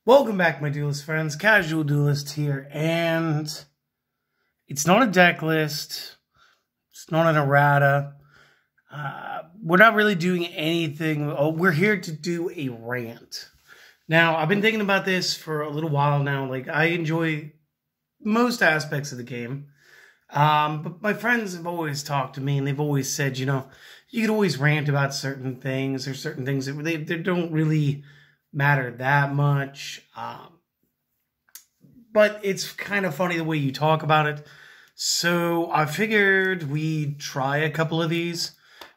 Welcome back, my Duelist friends. Casual Duelist here, and it's not a deck list. It's not an errata. We're not really doing anything. We're here to do a rant. Now, I've been thinking about this for a little while now. Like, I enjoy most aspects of the game. But my friends have always talked to me, and they've always said, you know, you could always rant about certain things, or certain things that they don't really matter that much. But it's kind of funny the way you talk about it. So I figured we'd try a couple of these.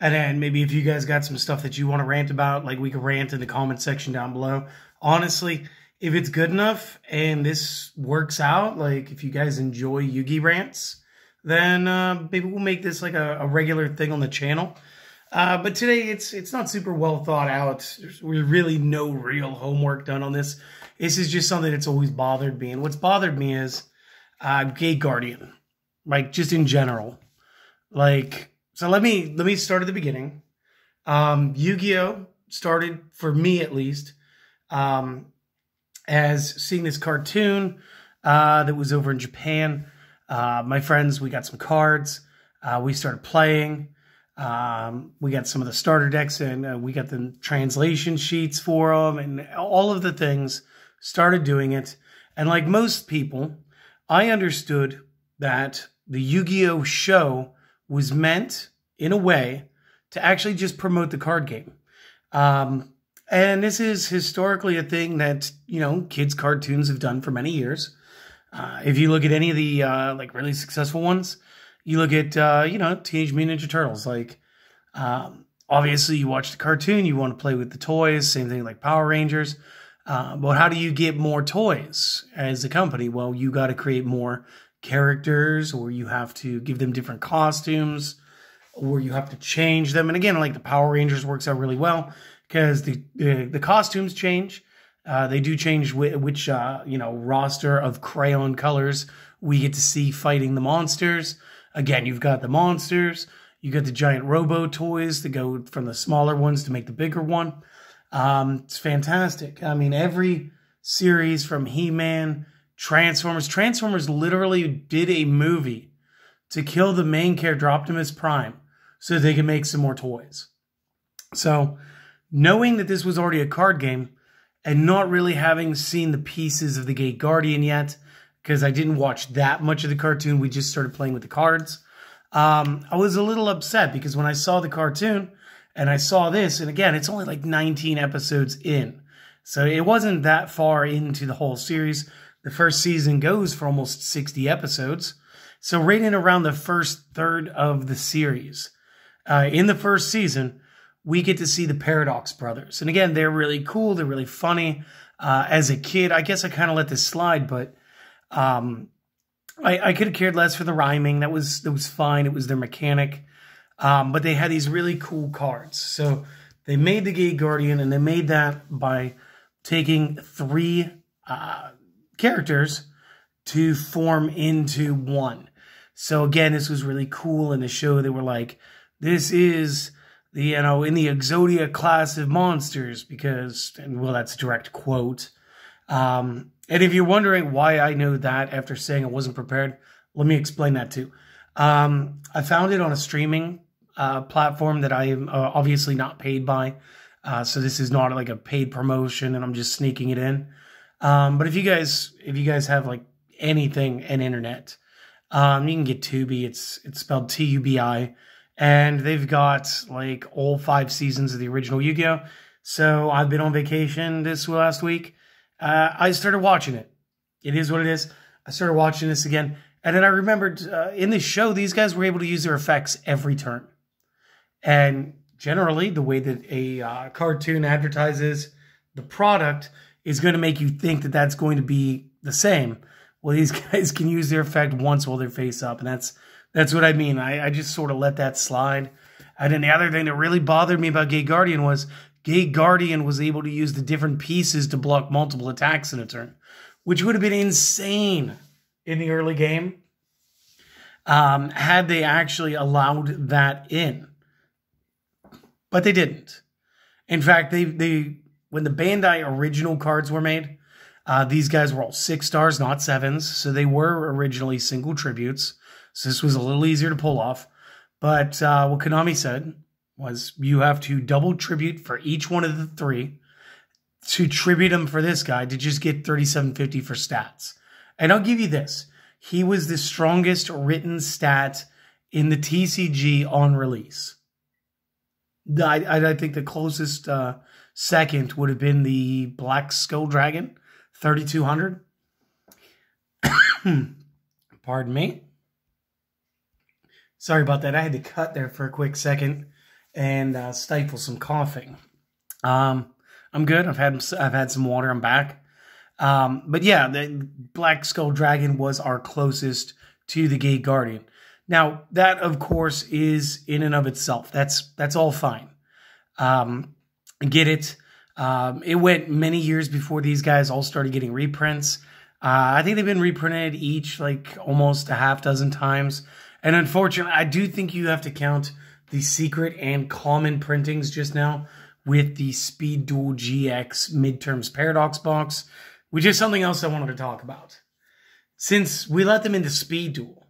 And then maybe if you guys got some stuff that you want to rant about, like we could rant in the comment section down below. Honestly, if it's good enough and this works out, like if you guys enjoy Yu-Gi-Rants, then maybe we'll make this like a regular thing on the channel. But today, it's not super well thought out. There's really no real homework done on this. This is just something that's always bothered me. And what's bothered me is Gate Guardian, like just in general. Like, so let me start at the beginning. Yu-Gi-Oh! Started, for me at least, as seeing this cartoon that was over in Japan. My friends, we got some cards. We started playing. We got some of the starter decks, and we got the translation sheets for them, and all of the things. Started doing it, and like most people, I understood that the Yu-Gi-Oh! Show was meant, in a way, to actually just promote the card game. And this is historically a thing that, you know, kids' cartoons have done for many years. If you look at any of the like really successful ones, you look at you know, Teenage Mutant Ninja Turtles. Like, obviously, you watch the cartoon, you want to play with the toys. Same thing like Power Rangers. But how do you get more toys as a company? Well, you got to create more characters, or you have to give them different costumes, or you have to change them. And again, like the Power Rangers works out really well because the costumes change. They do change which you know, roster of crayon colors we get to see fighting the monsters. Again, you've got the monsters. You got the giant robo toys that go from the smaller ones to make the bigger one. It's fantastic. I mean, every series from He-Man, Transformers. Transformers literally did a movie to kill the main character, Optimus Prime, so they could make some more toys. So, knowing that this was already a card game, and not really having seen the pieces of the Gate Guardian yet, because I didn't watch that much of the cartoon, we just started playing with the cards. I was a little upset because when I saw the cartoon and I saw this, and again, it's only like 19 episodes in. So it wasn't that far into the whole series. The first season goes for almost 60 episodes. So right in around the first third of the series. In the first season, we get to see the Paradox Brothers. And again, they're really cool. They're really funny. As a kid, I guess I kind of let this slide, but I could have cared less for the rhyming. That was fine. It was their mechanic. But they had these really cool cards. So they made the Gate Guardian, and they made that by taking 3 characters to form into one. So again, this was really cool. In the show, they were like, this is the, you know, in the Exodia class of monsters, because, and well, that's a direct quote. And if you're wondering why I know that after saying I wasn't prepared, let me explain that too. I found it on a streaming platform that I am obviously not paid by. So this is not like a paid promotion, and I'm just sneaking it in. But if you guys have like anything in internet, you can get Tubi. It's spelled Tubi, and they've got like all 5 seasons of the original Yu-Gi-Oh! So I've been on vacation this last week. I started watching it. It is what it is. I started watching this again. And then I remembered in this show, these guys were able to use their effects every turn. And generally, the way that a cartoon advertises the product is going to make you think that that's going to be the same. Well, these guys can use their effect once while they're face up. And that's what I mean. I just sort of let that slide. And then the other thing that really bothered me about Gate Guardian was Gate Guardian was able to use the different pieces to block multiple attacks in a turn, which would have been insane in the early game had they actually allowed that in. But they didn't. In fact, they when the Bandai original cards were made, These guys were all 6 stars, not 7s. So they were originally single tributes. So this was a little easier to pull off. But what Konami said was you have to double tribute for each one of the 3 to tribute him for this guy to just get 3750 for stats. And I'll give you this. He was the strongest written stat in the TCG on release. I think the closest second would have been the Black Skull Dragon, 3200. Pardon me. Sorry about that. I had to cut there for a quick second and stifle some coughing. I'm good. I've had some water. I'm back. But yeah, the Black Skull Dragon was our closest to the Gate Guardian. Now, that, of course, is in and of itself. That's all fine. Get it. It went many years before these guys all started getting reprints. I think they've been reprinted each like almost a half dozen times. And unfortunately, I do think you have to count the secret and common printings just now with the Speed Duel GX Midterms Paradox box, which is something else I wanted to talk about. Since we let them into Speed Duel,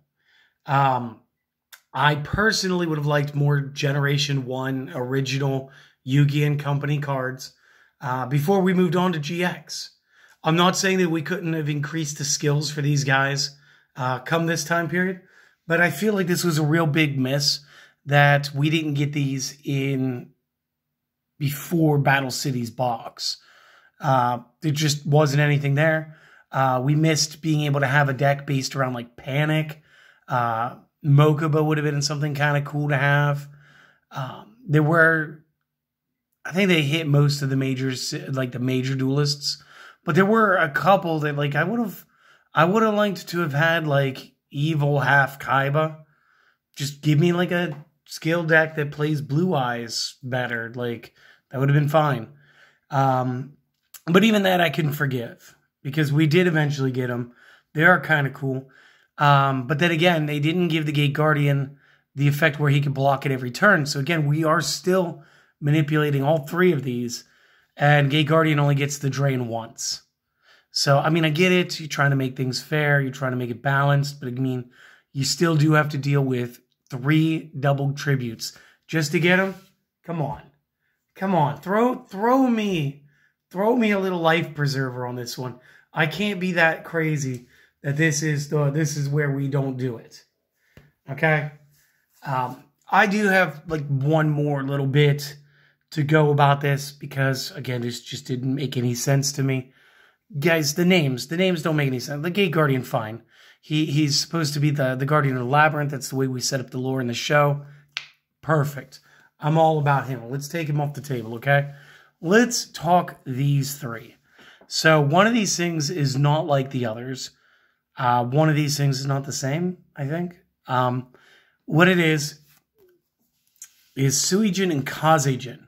I personally would have liked more Generation 1 original Yu-Gi and Company cards before we moved on to GX. I'm not saying that we couldn't have increased the skills for these guys come this time period, but I feel like this was a real big miss that we didn't get these in before Battle City's box. There just wasn't anything there. We missed being able to have a deck based around like Panic. Mokuba would have been something kind of cool to have. There were, I think they hit most of the majors, like the major duelists, but there were a couple that like I would have liked to have had like Evil half Kaiba. Just give me like a skill deck that plays Blue Eyes better. Like that would have been fine. But even that I can forgive because we did eventually get them. They are kind of cool. But then again, they didn't give the Gate Guardian the effect where he could block it every turn. So again, we are still manipulating all 3 of these, and Gate Guardian only gets the drain once. So, I mean, I get it. You're trying to make things fair. You're trying to make it balanced. But I mean, you still do have to deal with 3 double tributes just to get them. Come on. Come on. Throw me a little life preserver on this one. I can't be that crazy that this is where we don't do it. Okay? I do have like one more little bit to go about this because, again, this just didn't make any sense to me. Guys, the names don't make any sense. The Gate Guardian, fine. He's supposed to be the Guardian of the Labyrinth. That's the way we set up the lore in the show. Perfect. I'm all about him. Let's take him off the table, okay? Let's talk these 3. So one of these things is not like the others. One of these things is not the same, I think. What it is Suijin and Kazejin.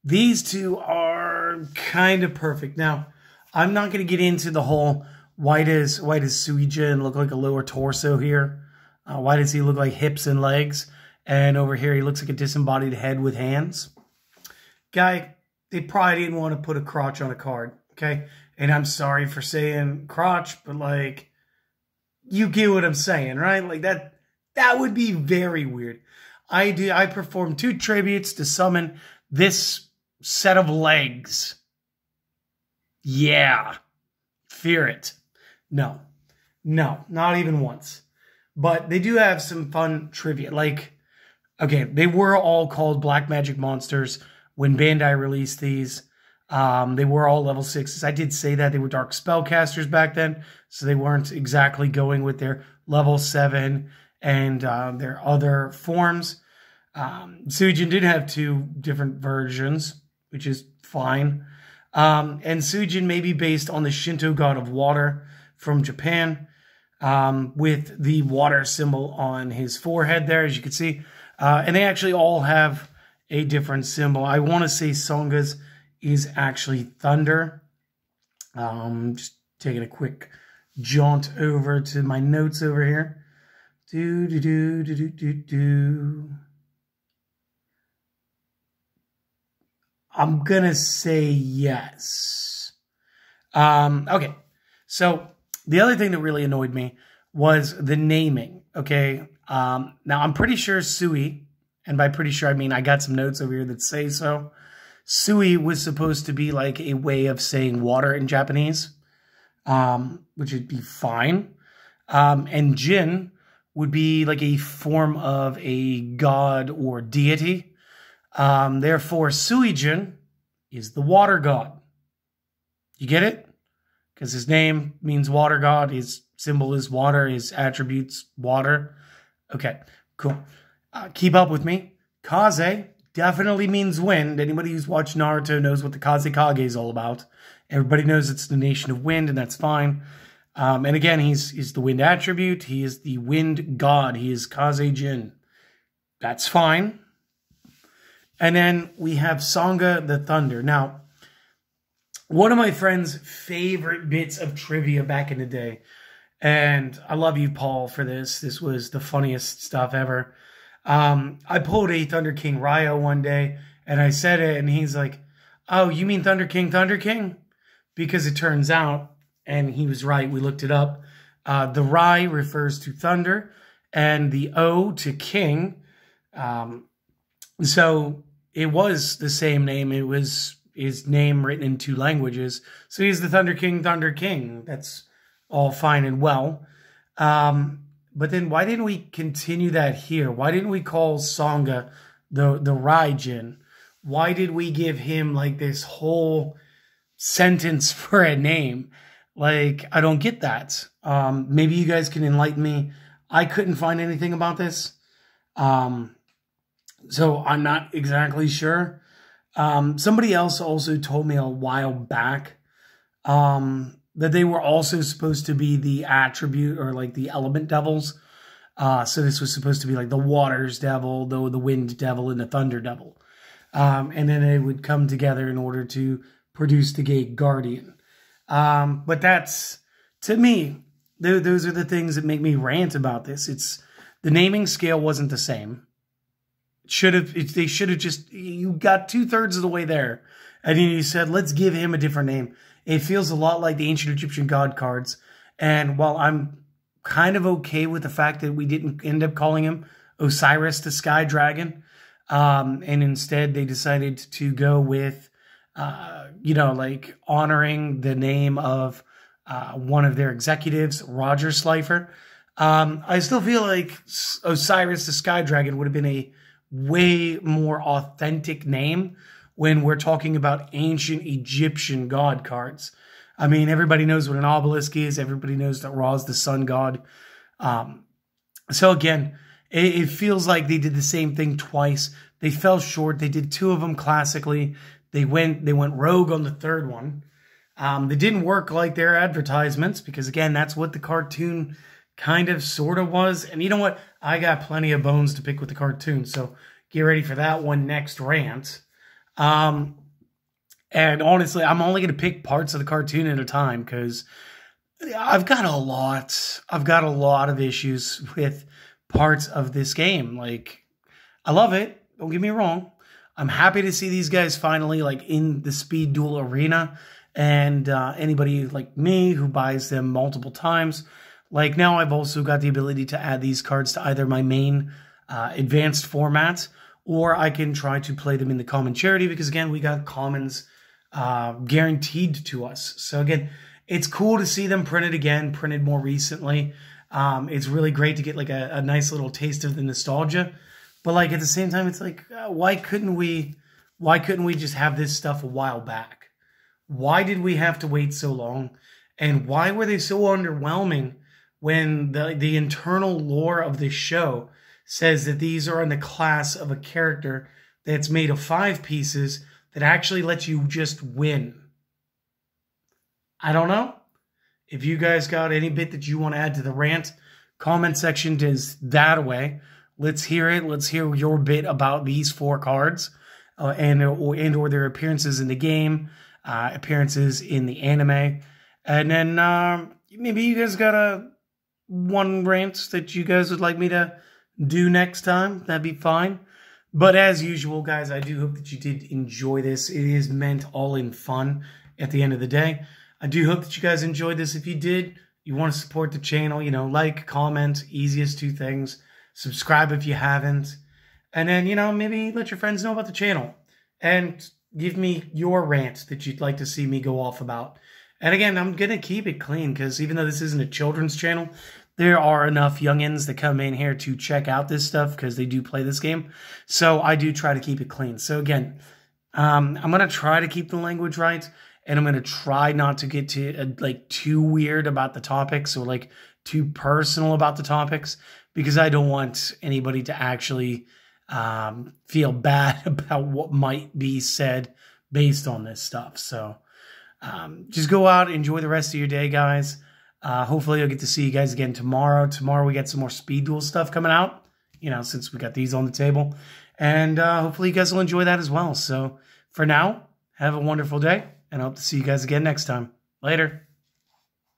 These 2 are kind of perfect. Now, I'm not going to get into the whole, why does Suijin look like a lower torso here? Why does he look like hips and legs? And over here, he looks like a disembodied head with hands. Guy, they probably didn't want to put a crotch on a card, okay? And I'm sorry for saying crotch, but like, you get what I'm saying, right? Like that would be very weird. I performed 2 tributes to summon this set of legs. Yeah. Fear it. No, not even once. But they do have some fun trivia. Like, okay, they were all called Black Magic Monsters when Bandai released these. They were all level 6s. I did say that. They were Dark Spellcasters back then, so they weren't exactly going with their level 7 and their other forms. Suijin did have 2 different versions, which is fine. And Suijin may be based on the Shinto god of water from Japan, with the water symbol on his forehead there, as you can see. And they actually all have a different symbol. I want to say Songa's is actually thunder. Just taking a quick jaunt over to my notes over here. I'm gonna say yes. Okay, So the other thing that really annoyed me was the naming, okay? Now, I'm pretty sure Sui, and by pretty sure I mean I got some notes over here that say so. Sui was supposed to be like a way of saying water in Japanese, which would be fine. And Jin would be like a form of a god or deity. Therefore, Suijin is the water god. You get it? Because his name means water god, his symbol is water, his attributes water. Okay, cool. Keep up with me. Kaze definitely means wind. Anybody who's watched Naruto knows what the Kazekage is all about. Everybody knows it's the nation of wind, and that's fine. And again, he's the wind attribute. He is the wind god. He is Kaze-jin. That's fine. And then we have Sangha the Thunder. Now, one of my friend's favorite bits of trivia back in the day, and I love you, Paul, for this. This was the funniest stuff ever. I pulled a Thunder King Ryo one day, and I said it, and he's like, oh, you mean Thunder King, Thunder King? Because it turns out, and he was right, we looked it up, the Rai refers to thunder, and the O to king. So it was the same name. It was his name written in 2 languages. So he's the Thunder King, Thunder King. That's all fine and well. But then why didn't we continue that here? Why didn't we call Sangha the Raijin? Why did we give him like this whole sentence for a name? Like, I don't get that. Maybe you guys can enlighten me. I couldn't find anything about this. So I'm not exactly sure. Somebody else also told me a while back that they were also supposed to be the attribute or like the element devils. So this was supposed to be like the water's devil, the wind devil, and the thunder devil. And then they would come together in order to produce the Gate Guardian. But that's, to me, those are the things that make me rant about this. It's the naming scale wasn't the same. They should have just, you got 2/3 of the way there. And then you said, let's give him a different name. It feels a lot like the ancient Egyptian god cards. And while I'm kind of okay with the fact that we didn't end up calling him Osiris the Sky Dragon, and instead they decided to go with, like honoring the name of one of their executives, Roger Slifer. I still feel like Osiris the Sky Dragon would have been a way more authentic name when we're talking about ancient Egyptian god cards. I mean, everybody knows what an obelisk is. Everybody knows that Ra's the sun god. So again, it feels like they did the same thing twice. They fell short. They did 2 of them classically. They went rogue on the 3rd one. They didn't work like their advertisements because, again, that's what the cartoon kind of sort of was. And you know what? I got plenty of bones to pick with the cartoon, so get ready for that one next rant. And honestly, I'm only going to pick parts of the cartoon at a time because I've got a lot of issues with parts of this game. Like, I love it. Don't get me wrong. I'm happy to see these guys finally like in the speed duel arena, and anybody like me who buys them multiple times. Like now I've also got the ability to add these cards to either my main advanced format, or I can try to play them in the common charity because, again, we got commons guaranteed to us. So, again, it's cool to see them printed more recently. It's really great to get like a nice little taste of the nostalgia. But like at the same time, it's like, why couldn't we just have this stuff a while back? Why did we have to wait so long? And why were they so underwhelming when the internal lore of this show says that these are in the class of a character that's made of 5 pieces that actually lets you just win? I don't know. If you guys got any bit that you want to add to the rant, comment section is that way. Let's hear it. Let's hear your bit about these 4 cards or their appearances in the game, appearances in the anime. And then maybe you guys got one rant that you guys would like me to do next time. That'd be fine. But as usual, guys, I do hope that you did enjoy this. It is meant all in fun at the end of the day. I do hope that you guys enjoyed this. If you did, you want to support the channel, you know, like, comment, easiest two things. Subscribe if you haven't. And then, you know, maybe let your friends know about the channel. And give me your rant that you'd like to see me go off about. And again, I'm going to keep it clean because even though this isn't a children's channel, there are enough youngins that come in here to check out this stuff because they do play this game. So I do try to keep it clean. So again, I'm going to try to keep the language right. And I'm going to try not to get to like too weird about the topics or like too personal about the topics because I don't want anybody to actually feel bad about what might be said based on this stuff. So just go out, enjoy the rest of your day, guys. Hopefully I'll get to see you guys again tomorrow. Tomorrow we got some more Speed Duel stuff coming out, you know, since we got these on the table. And hopefully you guys will enjoy that as well. So for now, have a wonderful day, and I hope to see you guys again next time. Later.